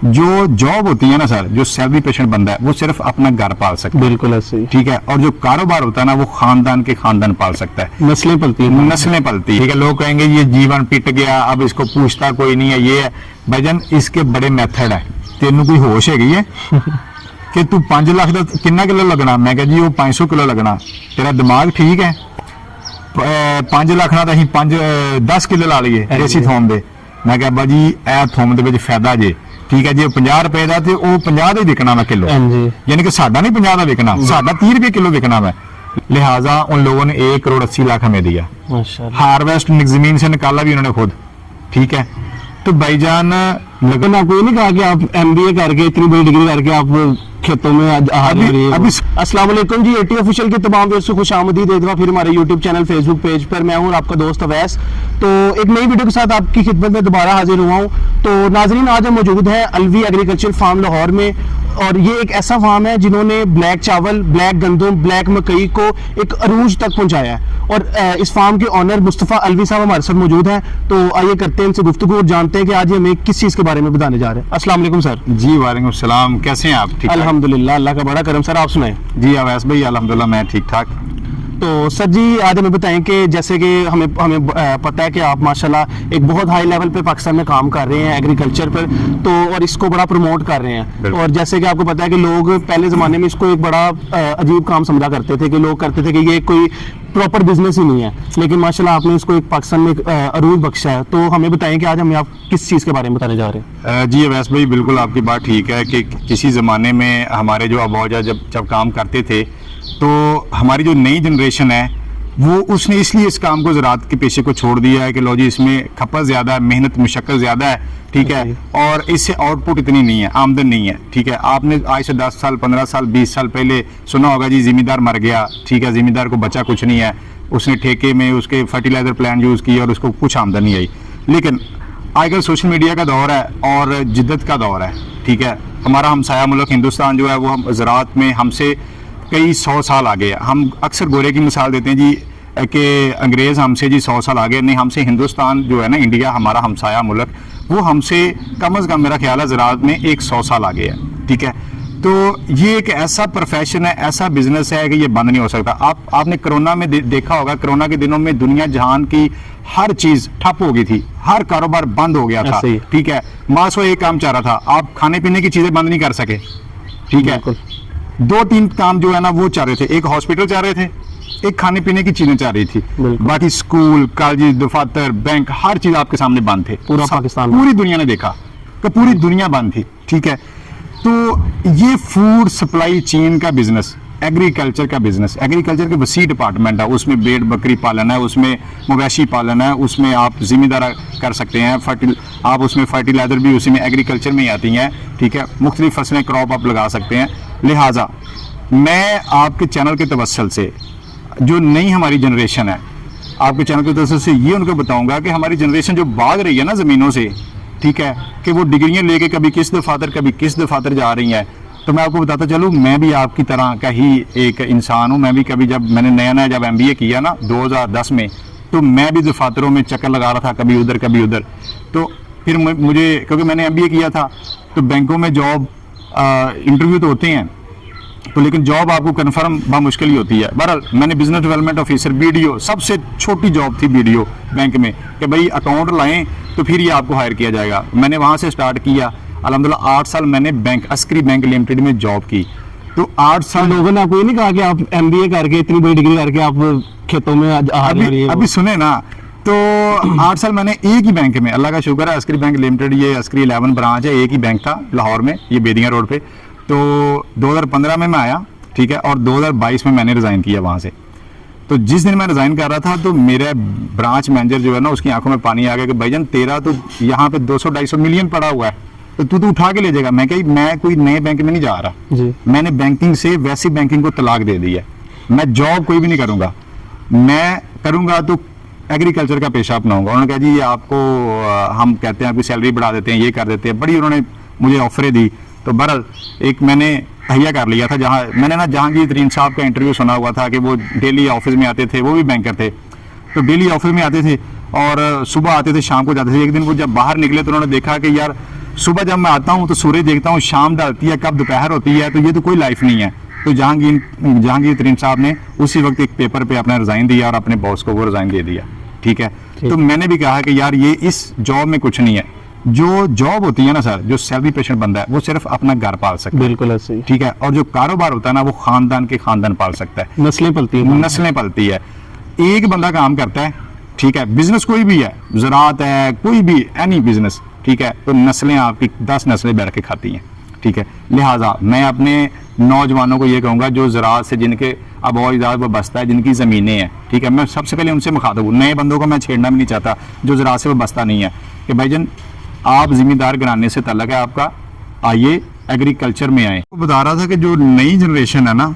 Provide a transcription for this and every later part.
जो जॉब होती है ना सर, जो सैलरी पेशेंट बंदा है वो सिर्फ अपना घर पाल सकता है। बिल्कुल ऐसे ही। ठीक है, और जो कारोबार होता है ना वो खानदान के खानदान पाल सकता है, नस्लें पलती हैं। नस्लें पलती है। ठीक है, लोग कहेंगे ये जीवन पिट गया, अब इसको पूछता कोई नहीं है, ये है भाईजान, इसके बड़े मेथड है। तेनू कोई होश हैगी है कि तू 5 लाख का कितना किलो लगना? मैं कहा जी वो 500 किलो लगना। तेरा दिमाग ठीक है? 5 लाख ना तो 10 किलो ला लीए देसी थोम दे। मैं कहा बाजी ए थोम दे विच फायदा जे। ठीक है जी, 50 रुपए का तो वो 50 का ही विकना वा किलो, यानी कि साडा नहीं 50 का विकना, साडा 30 रुपए किलो विकना वा। लिहाजा उन लोगों ने 1 करोड़ 80 लाख हमें दिया। हार्वेस्ट जमीन से निकाला भी उन्होंने खुद। ठीक है, तो भाईजान लेकिन आपको ये नहीं कहा कि आप MBA करके इतनी बड़ी डिग्री करके आप खेतों में अभी अस्सलाम वालेकुम जी। AT ऑफिशियल के तमाम व्यूअर्स को खुश आमदीद। एक बार फिर हमारे YouTube चैनल फेसबुक पेज पर मैं हूं आपका दोस्त अवैस। तो एक नई वीडियो के साथ आपकी खिदमत में दोबारा हाजिर हुआ हूं। तो नाजरीन, आज हम मौजूद हैं अलवी एग्रीकल्चर फार्म लाहौर में, और ये एक ऐसा फार्म है जिन्होंने ब्लैक चावल, ब्लैक गंदम, ब्लैक मकई को एक अरूज तक पहुंचाया है। और इस फार्म के ऑनर मुस्तफ़ा अलवी साहब हमारे साथ मौजूद हैं। तो आइए करते हैं इनसे गुफ्तगू और जानते हैं कि आज हमें किस चीज़ के बारे में बताने जा रहे हैं। अस्सलाम वालेकुम सर। जी वालेकुम सलाम, कैसे हैं आप? ठीक, अल्हम्दुलिल्लाह, अल्लाह का बड़ा करम। सर आप सुनाएं। जी अवैस भाई अल्हम्दुलिल्लाह मैं ठीक ठाक। तो सर जी, आज हमें बताएं कि जैसे कि हमें पता है कि आप माशाल्लाह एक बहुत हाई लेवल पे पाकिस्तान में काम कर रहे हैं एग्रीकल्चर पर, तो और इसको बड़ा प्रमोट कर रहे हैं। और जैसे कि आपको पता है कि लोग पहले ज़माने में इसको एक बड़ा अजीब काम समझा करते थे, कि लोग करते थे कि ये कोई प्रॉपर बिजनेस ही नहीं है, लेकिन माशाल्लाह आपने इसको एक पाकिस्तान में अरूज बख्शा है। तो हमें बताएं कि आज हमें आप किस चीज़ के बारे में बताने जा रहे हैं। जी अवैस भाई बिल्कुल आपकी बात ठीक है कि किसी ज़माने में हमारे जो अबौजा जब काम करते थे, तो हमारी जो नई जनरेशन है वो उसने इसलिए इस काम को ज़राअत के पेशे को छोड़ दिया है कि लो जी इसमें खपत ज़्यादा है, मेहनत मुशक्कत ज़्यादा है। ठीक है, और इससे आउटपुट इतनी नहीं है, आमदन नहीं है। ठीक है, आपने आज से 10 साल 15 साल 20 साल पहले सुना होगा जी ज़िम्मेदार मर गया। ठीक है, ज़िम्मेदार को बचा कुछ नहीं है, उसने ठेके में उसके फर्टिलाइज़र प्लांट यूज़ किया और उसको कुछ आमदन नहीं आई। लेकिन आजकल सोशल मीडिया का दौर है और जिद्दत का दौर है। ठीक है, हमारा हमसाया मुल्क हिंदुस्तान जो है वो हम ज़राअत में हमसे कई 100 साल आगे है। हम अक्सर गोरे की मिसाल देते हैं जी कि अंग्रेज़ हमसे जी 100 साल आगे, नहीं, हमसे हिंदुस्तान जो है ना, इंडिया हमारा हमसाया मुल्क, वो हमसे कम अज़ कम मेरा ख्याल है ज़राअत में 100 साल आगे है। ठीक है, तो ये एक ऐसा प्रोफेशन है, ऐसा बिजनेस है कि ये बंद नहीं हो सकता। आपने कोरोना में देखा होगा, कोरोना के दिनों में दुनिया जहान की हर चीज़ ठप हो गई थी, हर कारोबार बंद हो गया था। ठीक है, मास वो एक काम चाह रहा था, आप खाने पीने की चीज़ें बंद नहीं कर सके। ठीक है, 2-3 काम जो है ना वो चाह रहे थे, एक हॉस्पिटल चाह रहे थे, एक खाने पीने की चीजें चाह रही थी, बाकी स्कूल कॉलेज दफातर बैंक हर चीज आपके सामने बंद थे। पूरा पाकिस्तान, पूरी दुनिया ने देखा कि पूरी दुनिया बंद थी। ठीक है, तो ये फूड सप्लाई चेन का बिजनेस, एग्रीकल्चर का बिजनेस, एग्रीकल्चर के वसी डिपार्टमेंट है, उसमें भेड़ बकरी पालन है, उसमें मवेशी पालन है, उसमें आप जिम्मेदार कर सकते हैं, आप उसमें फर्टिलाइजर भी उसी में एग्रीकल्चर में ही आती हैं। ठीक है, मुख्तलिफ फसलें क्रॉप आप लगा सकते हैं। लिहाजा मैं आपके चैनल के तवस्सुल से जो नई हमारी जनरेशन है, आपके चैनल के तवस्सुल से ये उनको बताऊंगा कि हमारी जनरेशन जो भाग रही है ना ज़मीनों से, ठीक है, कि वो डिग्रियां लेके कभी किस दफातर जा रही हैं, तो मैं आपको बताता चलूँ मैं भी आपकी तरह का ही एक इंसान हूँ। मैं भी कभी मैंने नया जब MBA किया ना 2010 में, तो मैं भी दफातरों में चक्कर लगा रहा था, कभी उधर कभी उधर। तो फिर मुझे, क्योंकि मैंने MBA किया था, तो बैंकों में जॉब इंटरव्यू तो होते हैं, तो लेकिन जॉब आपको कन्फर्म मुश्किल ही होती है। बहरहाल मैंने बिजनेस डेवलपमेंट ऑफिसर BDO, सबसे छोटी जॉब थी BDO बैंक में, कि भाई अकाउंट लाएं तो फिर ये आपको हायर किया जाएगा। मैंने वहाँ से स्टार्ट किया। अल्हम्दुलिल्लाह 8 साल मैंने अस्करी बैंक लिमिटेड में जॉब की। तो 8 साल लोगों ने आपको ये नहीं कहा कि आप MBA करके इतनी बड़ी डिग्री करके आप खेतों में अभी सुने ना, तो 8 साल मैंने एक ही बैंक में, अल्लाह का शुक्र है, अस्करी बैंक लिमिटेड, ये अस्करी 11 ब्रांच है, एक ही बैंक था लाहौर में, ये बेदिया रोड पे। तो 2015 में मैं आया। ठीक है, और 2022 में मैंने रिज़ाइन किया वहाँ से। तो जिस दिन मैं रिज़ाइन कर रहा था, तो मेरा ब्रांच मैनेजर जो है ना, उसकी आंखों में पानी आ गया कि भाईजान तेरा तो यहाँ पे 200-250 मिलियन पड़ा हुआ है, तो तू उठा के ले जाएगा। मैं कही मैं कोई नए बैंक में नहीं जा रहा जी। मैंने बैंकिंग से वैसी बैंकिंग को तलाक दे दी है। मैं जॉब कोई भी नहीं करूँगा, मैं करूँगा तो एग्रीकल्चर का पेशा अपनाऊंगा। उन्होंने कहा जी ये आपको हम कहते हैं आपकी सैलरी बढ़ा देते हैं, ये कर देते हैं, बड़ी उन्होंने मुझे ऑफरें दी। तो बहरहाल एक मैंने तहिया कर लिया था, जहाँ मैंने ना जहांगीर तरीन साहब का इंटरव्यू सुना हुआ था कि वो डेली ऑफिस में आते थे, वो भी बैंकर थे, तो डेली ऑफिस में आते थे और सुबह आते थे, शाम को जाते थे। एक दिन वो जब बाहर निकले तो उन्होंने देखा कि यार सुबह जब मैं आता हूँ तो सूरज देखता हूँ, शाम ढलती है, कब दोपहर होती है, तो ये तो कोई लाइफ नहीं है। तो जहांगीर तरीन साहब ने उसी वक्त एक पेपर पे अपना रिजाइन दिया और अपने बॉस को वो रिजाइन दे दिया। ठीक है, तो मैंने भी कहा कि यार ये इस जॉब में कुछ नहीं है। जो जॉब होती है ना सर, जो सैलरी पेशेंट बंदा है वो सिर्फ अपना घर पाल सकता है। बिल्कुल ऐसे ही। ठीक है, और जो कारोबार होता है ना वो खानदान के खानदान पाल सकता है, नस्लें पलती हैं। नस्लें पलती है। एक बंदा काम करता है, ठीक है, बिजनेस कोई भी है, ज़राअत है, कोई भी एनी बिजनेस, ठीक है, तो नस्लें आपकी 10 नस्लें बैठ के खाती हैं। ठीक है, लिहाजा मैं अपने नौजवानों को ये कहूँगा जो ज़राअत से जिनके आबो अजदाद वाबस्ता है, जिनकी ज़मीनें हैं, ठीक है, मैं सबसे पहले उनसे मुखातब हूँ। नए बंदों को मैं छेड़ना भी नहीं चाहता जो ज़राअत से वाबस्ता नहीं है कि भाईजान आप ज़िम्मेदार घराने से तल्लक है आपका, आइए एग्रीकल्चर में आए। वो बता रहा था कि जो नई जनरेशन है ना,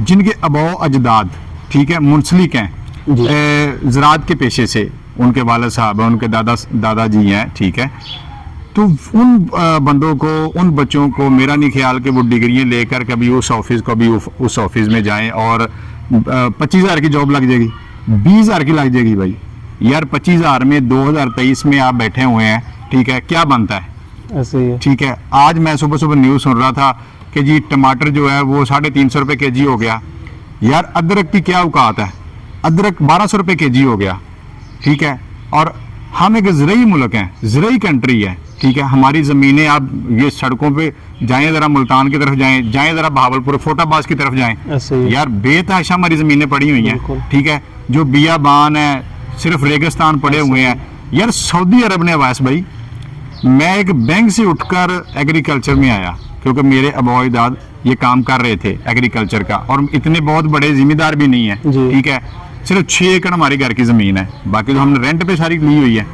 जिनके आबो अजदाद, ठीक है, मुंसलिक हैं ज़राअत के पेशे से, उनके वालिद साहब हैं, उनके दादाजी हैं, ठीक है, तो उन बंदों को, उन बच्चों को मेरा नहीं ख्याल कि वो डिग्रियां लेकर कभी उस ऑफिस कभी उस ऑफिस में जाएं और 25,000 की जॉब लग जाएगी, 20,000 की लग जाएगी। भाई यार 25,000 में 2023 में आप बैठे हुए हैं, ठीक है, क्या बनता है? ऐसे ही है। ठीक है, आज मैं सुबह सुबह न्यूज़ सुन रहा था कि जी टमाटर जो है वो 350 रुपये केजी हो गया। यार अदरक की क्या औकात है, अदरक 1200 रुपये केजी हो गया। ठीक है, और हम एक ज़रई मुल्क हैं, ज़रई कंट्री है, ठीक है, हमारी ज़मीनें, आप ये सड़कों पे जाएं, ज़रा मुल्तान की तरफ जाएं ज़रा बहावलपुर फोटाबाज की तरफ जाएं, ऐसे ही है। यार बेतहाशा हमारी ज़मीनें पड़ी हुई हैं। ठीक है, जो बियाबान है, सिर्फ रेगिस्तान पड़े हुए हैं। यार सऊदी अरब ने अवास भाई, मैं एक बैंक से उठकर एग्रीकल्चर में आया क्योंकि मेरे आबो अजदाद ये काम कर रहे थे एग्रीकल्चर का, और इतने बहुत बड़े जिम्मेदार भी नहीं है। ठीक है, सिर्फ 6 एकड़ हमारे घर की ज़मीन है, बाकी तो हमने रेंट पे सारी ली हुई है।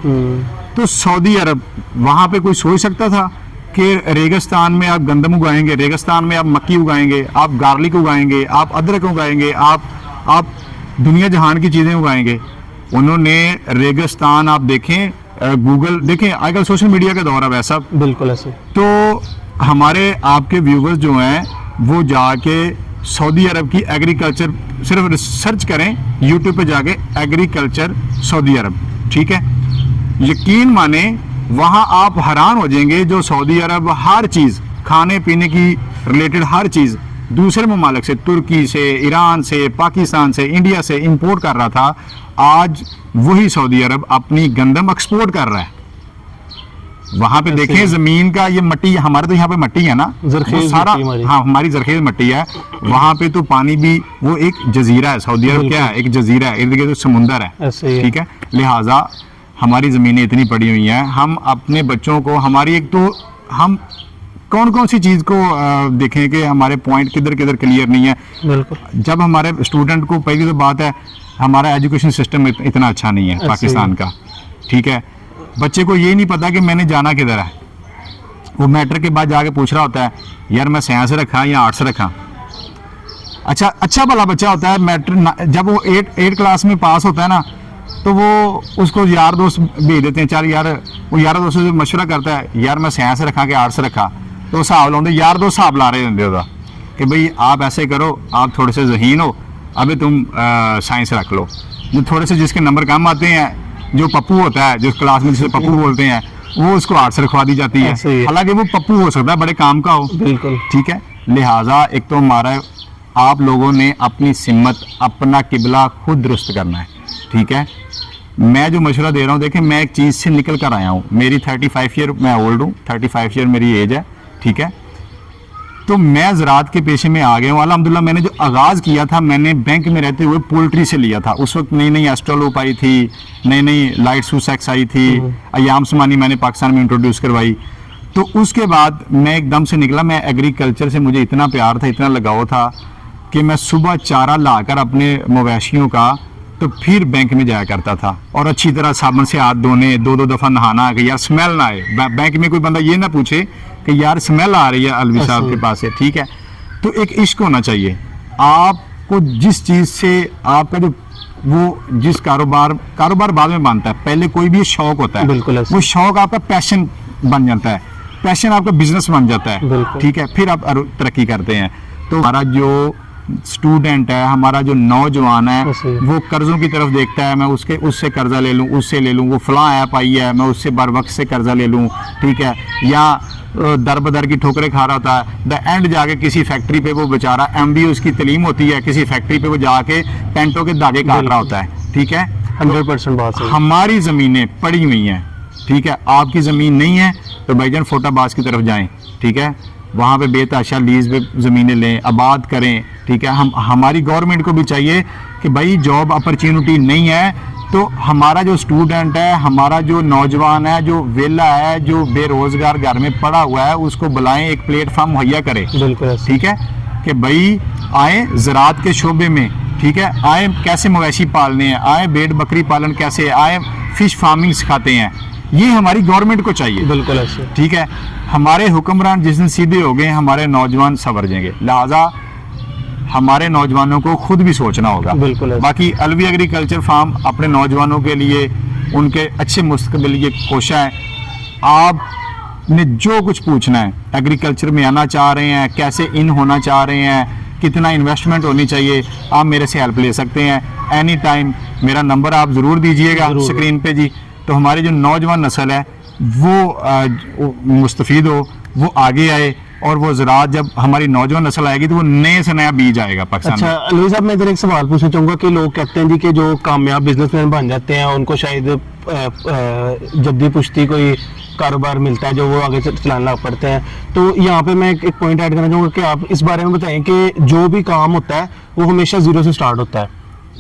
तो सऊदी अरब, वहाँ पे कोई सोच सकता था कि रेगिस्तान में आप गंदम उगाएंगे, रेगिस्तान में आप मक्की उगाएंगे, आप गार्लिक उगाएंगे, आप अदरक उगाएंगे, आप दुनिया जहान की चीज़ें उगाएंगे। उन्होंने रेगिस्तान, आप देखें, गूगल देखें, आजकल सोशल मीडिया का दौर है वैसा। बिल्कुल ऐसे। तो हमारे आपके व्यूवर्स जो हैं वो जाके सऊदी अरब की एग्रीकल्चर सिर्फ सर्च करें यूट्यूब पे जाके, एग्रीकल्चर सऊदी अरब, ठीक है, यकीन माने वहाँ आप हैरान हो जाएंगे। जो सऊदी अरब हर चीज़, खाने पीने की रिलेटेड हर चीज़ दूसरे ममालिक से, तुर्की से, ईरान से, पाकिस्तान से, इंडिया से इंपोर्ट कर रहा था, आज वही सऊदी अरब अपनी गंदम एक्सपोर्ट कर रहा है। वहां पे देखें ज़मीन का, ये मिट्टी, हमारे तो यहाँ पे मिट्टी है ना, जरखेज सारा, मिट्टी हाँ हमारी जरखेज मिट्टी है। वहां पे तो पानी भी, वो एक जजीरा है, सऊदी अरब क्या है, एक जजीरा है, इर्द गिर्द समुंदर है। ठीक है, लिहाजा हमारी ज़मीनें इतनी पड़ी हुई हैं, हम अपने बच्चों को, हमारी एक तो हम कौन कौन सी चीज़ को देखें कि हमारे पॉइंट किधर किधर क्लियर नहीं है। बिल्कुल। जब हमारे स्टूडेंट को, पहली तो बात है हमारा एजुकेशन सिस्टम इतना अच्छा नहीं है पाकिस्तान का। ठीक है, बच्चे को ये नहीं पता कि मैंने जाना किधर है। वो मैट्रिक के बाद जाके पूछ रहा होता है, यार मैं साइंस रखा या आर्ट्स रखा। अच्छा भला बच्चा होता है, मैट्रिक जब वो 8 क्लास में पास होता है ना, तो वो उसको यार दोस्त भेज देते हैं, चल यार, वो यार दोस्तों से मशवरा करता है, यार मैं साइंस रखा कि आर्ट्स रखा, तो हिसाब लाते, यार दोस्त हिसाब ला रहे होंगे ਉਹਦਾ कि भाई आप ऐसे करो, आप थोड़े से ज़हीन हो, अभी तुम साइंस रख लो। जो थोड़े से जिसके नंबर कम आते हैं, जो पप्पू होता है, जिस क्लास में जिसे पप्पू बोलते हैं, वो उसको आर्ट्स रखवा दी जाती है, हालांकि वो पप्पू हो सकता है, बड़े काम का हो। बिल्कुल। ठीक है, लिहाजा एक तो हमारा, आप लोगों ने अपनी सिमत, अपना किबला खुद दुरुस्त करना है। ठीक है, मैं जो मशवरा दे रहा हूँ, देखें मैं एक चीज़ से निकल कर आया हूँ, मेरी 35 ईयर, मैं ओल्ड हूँ, 35 ईयर मेरी एज है। ठीक है, तो मैं ज़राअत के पेशे में आ गया हूँ अल्हम्दुलिल्लाह। मैंने जो आगाज़ किया था, मैंने बैंक में रहते हुए पोल्ट्री से लिया था। उस वक्त नई नई एस्ट्रोलूप आई थी, नई नई लाइट सुसेक्स आई थी, अयाम समानी मैंने पाकिस्तान में इंट्रोड्यूस करवाई। तो उसके बाद मैं एकदम से निकला, मैं एग्रीकल्चर से मुझे इतना प्यार था, इतना लगाव था कि मैं सुबह चारा लाकर अपने मवेशियों का, तो फिर बैंक में जाया करता था, और अच्छी तरह साबुन से हाथ धोने, 2-2 दफ़ा नहाना कि यार स्मेल ना आए। बैंक में कोई बंदा ये ना पूछे कि यार स्मेल आ रही है अलवी साहब के पास से। ठीक है, तो एक इश्क होना चाहिए आपको, जिस चीज़ से आपका जो, वो जिस कारोबार बाद में बनता है, पहले कोई भी शौक होता है, बिल्कुल, वो शौक आपका पैशन बन जाता है, पैशन आपका बिजनेस बन जाता है। ठीक है, फिर आप तरक्की करते हैं। तो हमारा जो स्टूडेंट है, हमारा जो नौजवान है सही। वो कर्जों की तरफ देखता है, मैं उससे कर्जा ले लूँ, उससे ले लूँ, वो फलां ऐप आई है मैं उससे बर वक्त से कर्जा ले लूँ, ठीक है, या दर बदर की ठोकरें खा रहा होता है। द एंड जाके किसी फैक्ट्री पे वो बेचारा MBA उसकी तलीम होती है, किसी फैक्ट्री पे वो जाके टेंटों के धागे काट रहा होता है, ठीक है। 100% बात सही। हमारी ज़मीनें पड़ी हुई हैं, ठीक है, आपकी ज़मीन नहीं है तो भाईजान फोटाबाज की तरफ जाएं, ठीक है, वहाँ पे बेतहाशा लीज पे ज़मीनें लें, आबाद करें, ठीक है। हमारी गवर्नमेंट को भी चाहिए कि भाई जॉब अपॉर्चुनिटी नहीं है तो हमारा जो स्टूडेंट है, हमारा जो नौजवान है, जो वेला है, जो बेरोजगार घर में पड़ा हुआ है, उसको बुलाएं, एक प्लेटफॉर्म मुहैया करें, बिल्कुल ठीक है, कि भाई आए ज़राअत के शोबे में, ठीक है, आए कैसे मवेशी पालने हैं, आए भेड़ बकरी पालन कैसे, आए फिश फार्मिंग सिखाते हैं, ये हमारी गवर्नमेंट को चाहिए, बिल्कुल ऐसे। ठीक है। हमारे हुक्मरान जिस दिन सीधे हो गए हमारे नौजवान संवर जाएंगे, लिहाजा हमारे नौजवानों को खुद भी सोचना होगा। बिल्कुल ऐसे। बाकी अलवी एग्रीकल्चर फार्म अपने नौजवानों के लिए, उनके अच्छे मुस्तकबिल लिए कोशा है। आपने जो कुछ पूछना है, एग्रीकल्चर में आना चाह रहे हैं, कैसे इन होना चाह रहे हैं, कितना इन्वेस्टमेंट होनी चाहिए, आप मेरे से हेल्प ले सकते हैं एनी टाइम। मेरा नंबर आप ज़रूर दीजिएगा स्क्रीन पे जी, तो हमारी जो नौजवान नस्ल है वो मुस्तफ़ीद हो, वो आगे आए, और वो ज़राअत जब हमारी नौजवान नस्ल आएगी तो वो नए से नया बीज आएगा पाकिस्तान अच्छा में। अलवी साहब, मैं इधर एक सवाल पूछना चाहूँगा कि लोग कहते हैं जी कि जो कामयाब बिजनेसमैन बन जाते हैं उनको शायद जद्दी पुश्ती कोई कारोबार मिलता है जो वो आगे चलाना पड़ते हैं। तो यहाँ पे मैं एक पॉइंट ऐड करना चाहूँगा कि आप इस बारे में बताएं कि जो भी काम होता है वो हमेशा जीरो से स्टार्ट होता है,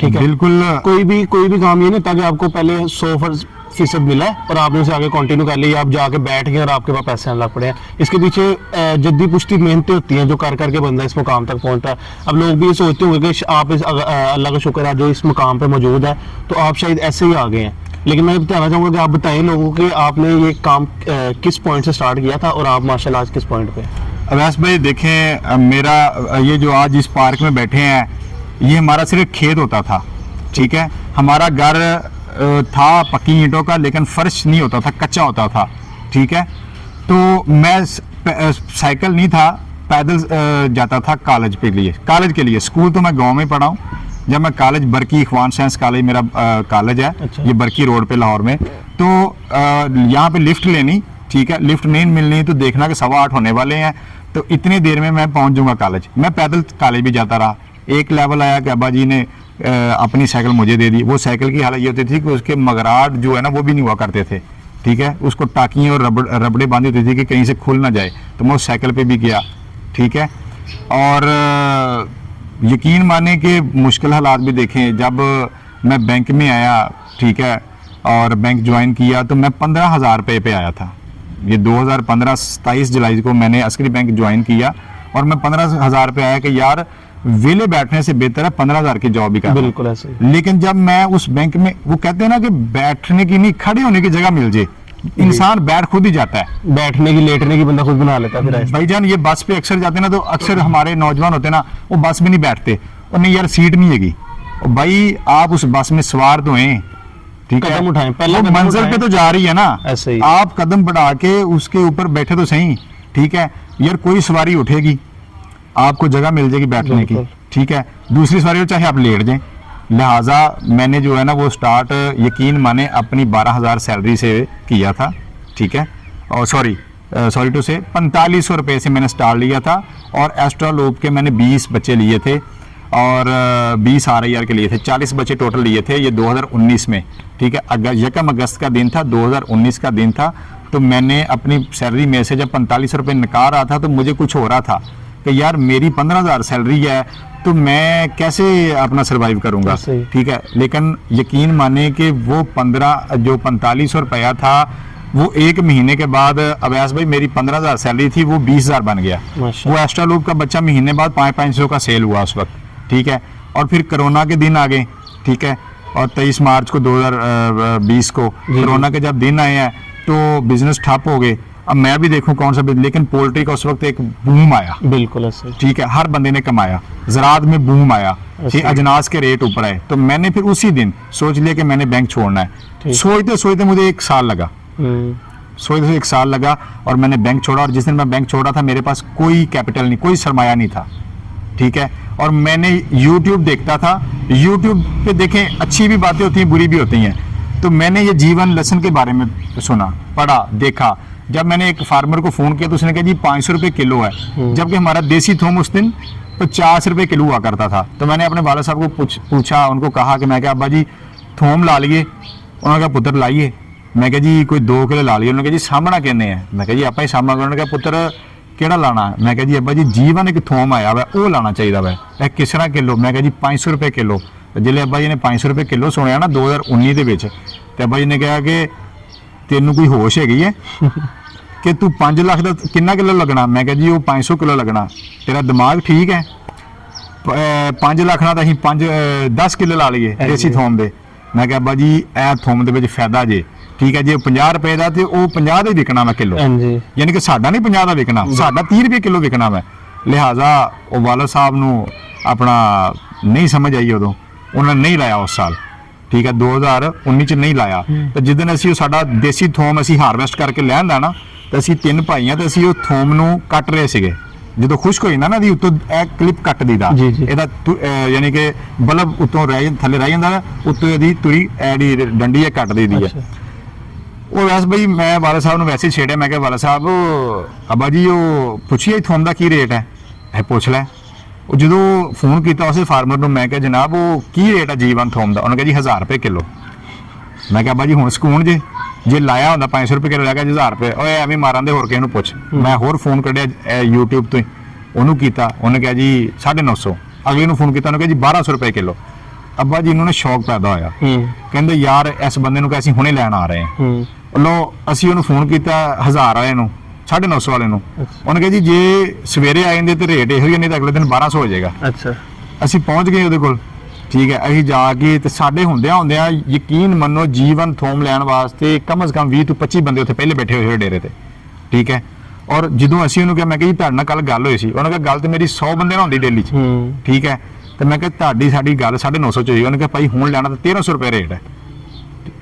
ठीक है। बिल्कुल। कोई भी काम ये नहीं होता कि आपको पहले 100% मिला है और आपने उसे आगे कंटिन्यू कर लिया, आप जाके बैठ गए और आपके पास पैसे आने लग पड़े हैं। इसके पीछे जद्दी पुश्ती मेहनतें होती हैं जो कर करके बंदा इस मुकाम तक पहुंचता है। अब लोग भी ये सोचते होंगे कि आप अल्लाह का शुक्र है जो इस मुकाम पे मौजूद है, तो आप शायद ऐसे ही आ गए हैं। लेकिन मैं बताना चाहूँगा कि आप बताएं लोगों को आपने ये काम किस पॉइंट से स्टार्ट किया था और आप माशाल्लाह आज किस पॉइंट पे। अवैस भाई देखें, मेरा ये जो आज इस पार्क में बैठे हैं ये हमारा सिर्फ खेत होता था, ठीक है। हमारा घर था पक्की ईंटों का, लेकिन फर्श नहीं होता था, कच्चा होता था, ठीक है। तो मैं साइकिल नहीं था, पैदल जाता था कॉलेज के लिए। स्कूल तो मैं गांव में पढ़ा हूँ। जब मैं कॉलेज बरकी इखवान साइंस कॉलेज मेरा कॉलेज है, अच्छा। ये बरकी रोड पे लाहौर में, तो यहाँ पे लिफ्ट लेनी, ठीक है, लिफ्ट नहीं मिलनी तो देखना कि 8:15 होने वाले हैं, तो इतनी देर में मैं पहुँच जाऊँगा कॉलेज। मैं पैदल कॉलेज भी जाता रहा। एक लेवल आया कि अब्बा जी ने अपनी साइकिल मुझे दे दी। वो साइकिल की हालत ये होती थी कि उसके मगराट जो है ना वो भी नहीं हुआ करते थे, ठीक है। उसको टाकियाँ और रबड़े बांधी होती थी कि कहीं से खुल ना जाए, तो मैं उस साइकिल पे भी गया, ठीक है। और यकीन माने कि मुश्किल हालात भी देखें। जब मैं बैंक में आया, ठीक है, और बैंक ज्वाइन किया तो मैं 15,000 रुपये पे आया था। ये 2015 27 जुलाई को मैंने अस्करी बैंक ज्वाइन किया और मैं 15,000 रुपये आया कि यार वेले बैठने से बेहतर है 15,000 की जॉब भी करना। बिल्कुल ऐसे। लेकिन जब मैं उस बैंक में, वो कहते हैं ना कि बैठने की नहीं, खड़े होने की जगह मिल जाए, इंसान बैठ खुद ही जाता है। बैठने की लेटने की बंदा खुद बना लेता है। फिर भाईजान ये बस पे अक्सर जाते ना, तो अक्सर हमारे नौजवान होते ना, वो बस में नहीं बैठते और नहीं यार सीट नहीं हैगी। और भाई आप उस बस में सवार तो हैं, ठीक है, कदम उठाएं, पहला वो कदम मंजिल उठाएं। पे तो जा रही है ना, ऐसे ही। आप कदम बढ़ा के उसके ऊपर बैठे तो सही, ठीक है। यार कोई सवारी उठेगी, आपको जगह मिल जाएगी बैठने की, ठीक है। दूसरी सवारी चाहे आप लेट जाएं। लिहाजा मैंने जो है ना वो स्टार्ट यकीन माने अपनी 12,000 सैलरी से किया था, ठीक है। और सॉरी टू से 4500 रुपये से मैंने स्टार्ट लिया था और एक्स्ट्रा लोग के मैंने 20 बच्चे लिए थे और 20 RIR के लिए थे, 40 बच्चे टोटल लिए थे। ये 2019 में, ठीक है, 1 अगस्त का दिन था, 2019 का दिन था। तो मैंने अपनी सैलरी में से जब 4500 रुपये निकाल रहा था तो मुझे कुछ हो रहा था कि यार मेरी 15,000 सैलरी है तो मैं कैसे अपना सर्वाइव करूंगा, ठीक है। लेकिन यकीन माने कि वो 4500 रुपया था, वो एक महीने के बाद अवैस भाई मेरी 15,000 सैलरी थी, वो 20,000 बन गया। वो एक्स्ट्रा लूप का बच्चा महीने बाद 500 का सेल हुआ उस वक्त, ठीक है। और फिर कोरोना के दिन आ गए, ठीक है, और 23 मार्च को 2020 को कोरोना के जब दिन आए हैं तो बिजनेस ठप हो गए। अब मैं भी देखूं कौन सा बिजनेस, लेकिन पोल्ट्री का उस वक्त एक बूम आया, बिल्कुल ऐसे, ठीक है, हर बंदे ने कमाया, ज़राअत में बूम आया, ठीक, अजनास के रेट ऊपर आए। तो मैंने फिर उसी दिन सोच लिया कि मैंने बैंक छोड़ना है। सोचते सोचते मुझे 1 साल लगा, सोचते 1 साल लगा और मैंने बैंक छोड़ा। और जिस दिन मैं बैंक छोड़ा था मेरे पास कोई कैपिटल नहीं, कोई सरमाया नहीं था, ठीक है। और मैंने YouTube देखता था, YouTube पे देखें अच्छी भी बातें होती हैं, बुरी भी होती हैं, तो मैंने ये जीवन लेसन के बारे में सुना, पढ़ा, देखा। जब मैंने एक फार्मर को फ़ोन किया तो उसने कहा जी 500 रुपये किलो है, जबकि हमारा देसी थोम उस दिन 50 रुपये किलो हुआ करता था। तो मैंने अपने वाला साहब को पूछा, उनको कहा कि मैं क्या अब्बा जी थोम ला लिए? उन्होंने कहा पुत्र लाइए। मैं कहा जी कोई 2 किलो ला लिए। उन्होंने कहा जी सामना कहने हैं। मैं कहा जी आप ही सामना। उन्होंने कहा पुत्र ਕਿਹੜਾ ਲਾਣਾ? ਮੈਂ ਕਿਹਾ ਜੀ ਅੱਬਾ ਜੀ ਜੀਵਨ ਇੱਕ ਥੋਮ ਆਇਆ ਵਾ ਉਹ ਲਾਣਾ ਚਾਹੀਦਾ ਵਾ। ਇਹ ਕਿਸ ਤਰ੍ਹਾਂ ਕਿਲੋ? ਮੈਂ ਕਿਹਾ ਜੀ 500 ਰੁਪਏ ਕਿਲੋ। ਜਿਹੜੇ ਅੱਬਾ ਜੀ ਨੇ 500 ਰੁਪਏ ਕਿਲੋ ਸੁਣਿਆ ਨਾ 2019 ਦੇ ਵਿੱਚ, ਤੇ ਅੱਬਾ ਜੀ ਨੇ ਕਿਹਾ ਕਿ ਤੈਨੂੰ ਕੋਈ ਹੋਸ਼ ਹੈਗੀ ਹੈ ਕਿ ਤੂੰ 5 ਲੱਖ ਦਾ ਕਿੰਨਾ ਕਿਲੋ ਲੱਗਣਾ? ਮੈਂ ਕਿਹਾ ਜੀ ਉਹ 500 ਕਿਲੋ ਲੱਗਣਾ। ਤੇਰਾ ਦਿਮਾਗ ਠੀਕ ਹੈ? 5 ਲੱਖ ਨਾਲ ਤਾਂ ਅਸੀਂ 10 ਕਿਲੋ ਲਾ ਲਈਏ ਦੇਸੀ ਥੋਮ ਦੇ। ਮੈਂ ਕਿਹਾ ਅੱਬਾ ਜੀ ਇਹ ਥੋਮ ਦੇ ਵਿੱਚ ਫਾਇਦਾ ਜੇ, ਠੀਕ ਹੈ। ਜੇ 50 ਰੁਪਏ ਦਾ ਤੇ ਉਹ 50 ਦਾ ਹੀ ਵਿਕਣਾ ਵਾ ਕਿਲੋ, ਯਾਨੀ ਕਿ ਸਾਡਾ ਨਹੀਂ 50 ਦਾ ਵਿਕਣਾ, ਸਾਡਾ 30 ਰੁਪਏ ਕਿਲੋ ਵਿਕਣਾ ਵਾ। ਲਿਹਾਜ਼ਾ ਉਹ ਵਾਲਾ ਸਾਹਿਬ ਨੂੰ ਆਪਣਾ ਨਹੀਂ ਸਮਝ ਆਈ ਉਦੋਂ, ਉਹਨਾਂ ਨੇ ਨਹੀਂ ਲਾਇਆ ਉਸ ਸਾਲ, ਠੀਕ ਹੈ। 2019 ਚ ਨਹੀਂ ਲਾਇਆ। ਤੇ ਜਿੱਦਣ ਅਸੀਂ ਉਹ ਸਾਡਾ ਦੇਸੀ ਥੋਮ ਅਸੀਂ ਹਾਰਵੈਸਟ ਕਰਕੇ ਲੈ ਆਂਦਾ ਨਾ, ਤੇ ਅਸੀਂ 3 ਭਾਈ ਆ ਤੇ ਅਸੀਂ ਉਹ ਥੋਮ ਨੂੰ ਕੱਟ ਰਹੇ ਸੀਗੇ। ਜਦੋਂ ਖੁਸ਼ਕ ਹੋਈ ਨਾ ਦੀ ਉੱਤੋਂ ਇਹ ਕਲਿੱਪ ਕੱਟ ਦੀਦਾ, ਇਹਦਾ ਯਾਨੀ ਕਿ ਬਲਬ ਉੱਤੋਂ ਥੱਲੇ ਰਹਿ ਜਾਂਦਾ, ਉੱਤੋਂ ਇਹਦੀ ਤੁਰੀ ਐਡੀ ਡੰਡੀ ਹੈ ਕੱਟ ਦੀਦੀ ਹੈ। ਉਹ ਵੈਸੇ ਬਈ ਮੈਂ ਵਾਲਾ ਸਾਹਿਬ ਨੂੰ ਵੈਸੇ ਹੀ ਛੇੜਿਆ। ਮੈਂ ਕਿਹਾ ਵਾਲਾ ਸਾਹਿਬ ਅੱਬਾ ਜੀ ਉਹ ਪੁੱਛੀਏ ਥੋਮ ਦਾ ਕੀ ਰੇਟ ਹੈ? ਇਹ ਪੁੱਛ ਲੈ। ਉਹ ਜਦੋਂ ਫੋਨ ਕੀਤਾ ਉਸੇ ਫਾਰਮਰ ਨੂੰ, ਮੈਂ ਕਿਹਾ ਜਨਾਬ ਉਹ ਕੀ ਰੇਟ ਹੈ ਜੀਵਨ ਥੋਮ ਦਾ? ਉਹਨੇ ਕਿਹਾ ਜੀ 1000 ਰੁਪਏ ਕਿਲੋ। ਮੈਂ ਕਿਹਾ ਅੱਬਾ ਜੀ ਹੁਣ ਸਕੂਨ ਜੇ ਲਾਇਆ ਹੁੰਦਾ 500 ਰੁਪਏ ਕਿਲੋ, ਲੱਗਾ 1000 ਰੁਪਏ, ਓਏ ਐਵੇਂ ਮਾਰਾਂ ਦੇ, ਹੋਰ ਕਿਸੇ ਨੂੰ ਪੁੱਛ। ਮੈਂ ਹੋਰ ਫੋਨ ਕੱਢਿਆ YouTube ਤੋਂ ਹੀ, ਉਹਨੂੰ ਕੀਤਾ, ਉਹਨੇ ਕਿਹਾ ਜੀ 950। ਅਗਲੇ ਨੂੰ ਫੋਨ ਕੀਤਾ, ਉਹਨੇ ਕਿਹਾ ਜੀ 1200 ਰੁਪਏ ਕਿਲੋ। ਅੱਬਾ ਜੀ ਨੂੰ ਸ਼ੌਕ ਪੈਦਾ ਹੋਇਆ, ਕਹਿੰਦੇ ਯਾਰ ਇਸ ਬੰਦੇ ਨੂੰ ਕਿ ਅਸੀਂ ਹੁਣੇ ਲੈਣ ਆ ਰਹੇ ਹਾਂ। ਲੋ ਅਸੀਂ ਉਹਨੂੰ ਫੋਨ ਕੀਤਾ 1000 ਵਾਲੇ ਨੂੰ, 950 ਵਾਲੇ ਨੂੰ। ਉਹਨੇ ਕਿਹਾ ਜੀ ਜੇ ਸਵੇਰੇ ਆ ਜਾਂਦੇ ਤੇ ਰੇਟ ਇਹੋ ਹੀ, ਨਹੀਂ ਤਾਂ ਅਗਲੇ ਦਿਨ 1200 ਹੋ ਜਾਏਗਾ। ਅੱਛਾ, ਅਸੀਂ ਪਹੁੰਚ ਗਏ ਉਹਦੇ ਕੋਲ, ਠੀਕ ਹੈ। ਅਸੀਂ ਜਾ ਕੇ ਤੇ ਸਾਡੇ ਹੁੰਦਿਆਂ ਯਕੀਨ ਮੰਨੋ ਜੀਵਨ ਥੋਮ ਲੈਣ ਵਾਸਤੇ ਕਮ ਸੇ ਕਮ 20 ਤੋਂ 25 ਬੰਦੇ ਉੱਥੇ ਪਹਿਲੇ ਬੈਠੇ ਹੋਏ ਡੇਰੇ ਤੇ, ਠੀਕ ਹੈ। ਔਰ ਜਦੋਂ ਅਸੀਂ ਉਹਨੂੰ ਕਿਹਾ, ਮੈਂ ਕਿਹਾ ਜੀ ਤੁਹਾਡੇ ਨਾਲ ਕੱਲ ਗੱਲ ਹੋਈ ਸੀ, ਉਹਨੇ ਕਿਹਾ ਗੱਲ ਤੇ ਮੇਰੀ 100 ਬੰਦੇ ਨਾਲ ਹੁੰਦੀ ਡੇਲੀ 'ਚ, ਠੀਕ ਹੈ। ਤੇ ਮੈਂ ਕਿਹਾ ਤੁਹਾਡੀ ਸਾਡੀ ਗੱਲ 950 ਚ ਹੋਈ। ਉਹਨੇ ਕਿਹਾ ਭਾਈ ਹੁਣ ਲੈਣਾ ਤਾਂ 1300 ਰੁਪਏ ਰੇਟ ਹੈ।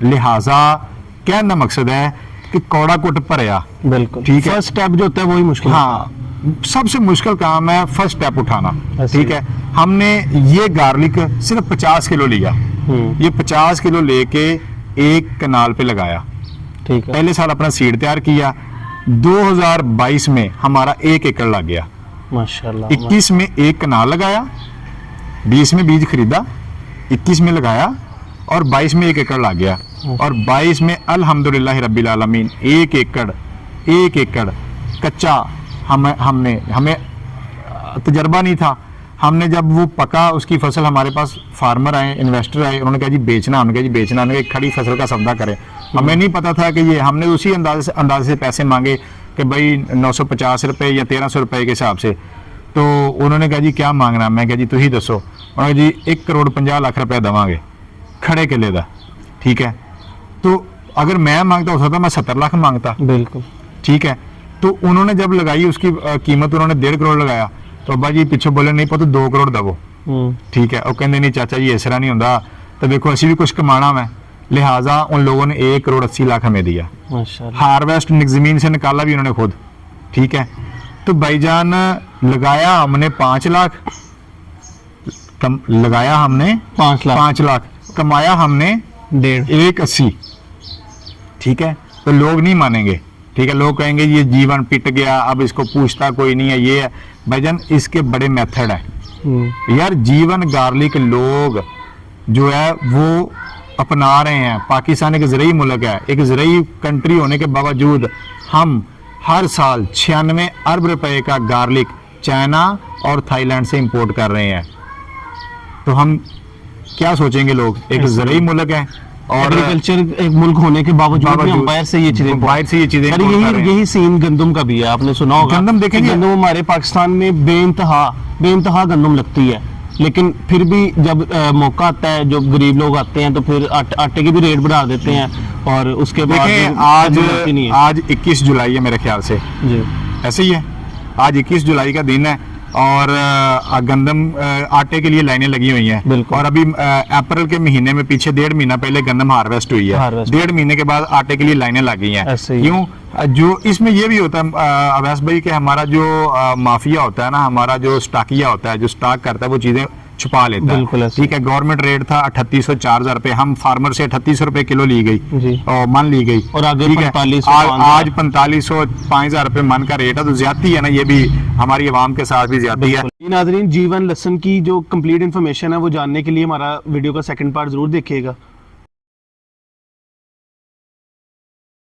लिहाजा कहने का मकसद है कि कौड़ा कुट भरया, बिल्कुल ठीक है। फर्स्ट स्टेप जो होता है वही मुश्किल, हाँ सबसे मुश्किल काम है फर्स्ट स्टेप उठाना, ठीक है। हमने ये गार्लिक सिर्फ 50 किलो लिया, ये 50 किलो लेके एक कनाल पे लगाया, ठीक है। पहले साल अपना सीड तैयार किया, 2022 में हमारा 1 एकड़ लग गया माशाल्लाह। 21 में एक कनाल लगाया, 20 में बीज खरीदा, 21 में लगाया और 22 में 1 एकड़ लग गया। और 22 में अल्हम्दुलिल्लाह रब्बिल आलमीन 1 एकड़ कच्चा हमें तजर्बा नहीं था। हमने जब वो पका उसकी फसल, हमारे पास फार्मर आए, इन्वेस्टर आए, उन्होंने कहा जी बेचना, उन्होंने कहा जी बेचना, उन्होंने खड़ी फसल का सौदा करें। हमें नहीं पता था कि ये, हमने उसी अंदाजे से पैसे मांगे कि भाई 950 रुपये या 1300 रुपये के हिसाब से। तो उन्होंने कहा जी क्या मांगना? मैं कहा जी तुम ही दसो। उन्होंने जी 1 करोड़ 50 लाख रुपया देवांगे खड़े किले का, ठीक है। तो अगर मैं मांगता हो सकता मैं 70 लाख मांगता, बिल्कुल ठीक है। तो उन्होंने जब लगाई उसकी कीमत उन्होंने 1.5 करोड़ लगाया, तो अब्बा जी पिछो बोले नहीं पता 2 करोड़ दवो, ठीक है। वो कहते नहीं चाचा जी इस तरह नहीं होता, तो देखो असी भी कुछ कमाना है, लिहाजा उन लोगों ने 1 करोड़ 80 लाख हमें दिया। हार्वेस्ट जमीन से निकाला भी उन्होंने खुद, ठीक है। तो भाईजान लगाया हमने 5 लाख, लगाया हमने 5 लाख, कमाया हमने 1.80, ठीक है। तो लोग नहीं मानेंगे, ठीक है। लोग कहेंगे ये जीवन पिट गया, अब इसको पूछता कोई नहीं है, ये है। भाईजान इसके बड़े मेथड है यार। जीवन गार्लिक लोग जो है वो अपना रहे हैं। पाकिस्तान एक ज़राई मुल्क है, एक ज़राई कंट्री होने के बावजूद हम हर साल 96 अरब रुपए का गार्लिक चाइना और थाईलैंड से इंपोर्ट कर रहे हैं। तो हम क्या सोचेंगे लोग, एक ज़राई मुल्क है और एग्रीकल्चर एक मुल्क होने के बावजूद हम बाहर से ये चीजें यही सीन गंदम का भी है। आपने सुना होगा गंदम, देखें गंदम हमारे पाकिस्तान में बेइंतहा गंदम लगती है, लेकिन फिर भी जब मौका आता है, जो गरीब लोग आते हैं तो फिर आटे के भी रेट बढ़ा देते हैं। और उसके बाद आज 21 जुलाई है मेरे ख्याल से जी, ऐसे ही है। आज 21 जुलाई का दिन है और गंदम आटे के लिए लाइनें लगी हुई हैं। बिल्कुल। और अभी अप्रैल के महीने में पीछे 1.5 महीना पहले गंदम हार्वेस्ट हुई है, 1.5 महीने के बाद आटे के लिए लाइनें लग गई हैं। ऐसे ही। क्यों? जो इसमें ये भी होता है अवैस भाई कि हमारा जो माफिया होता है ना, हमारा जो स्टाकिया होता है, जो स्टॉक करता है, वो चीजें छुपा लेता बिल्कुल है। ऐसे। ठीक है, गवर्नमेंट रेट था 3800 4000 रुपए, हम फार्मर से 3800 रुपए किलो ली गई जी। और मन ली गई, और आगे ठीक है? 4500 आज 4500 5000 रुपए मन का रेट है, तो ज्यादती है ना, ये भी हमारी आवाम के साथ भी ज्यादती है। जी नाज़रीन, जीवन लहसन की जो कंप्लीट इन्फॉर्मेशन है वो जानने के लिए हमारा वीडियो का सेकंड पार्ट जरूर देखिएगा।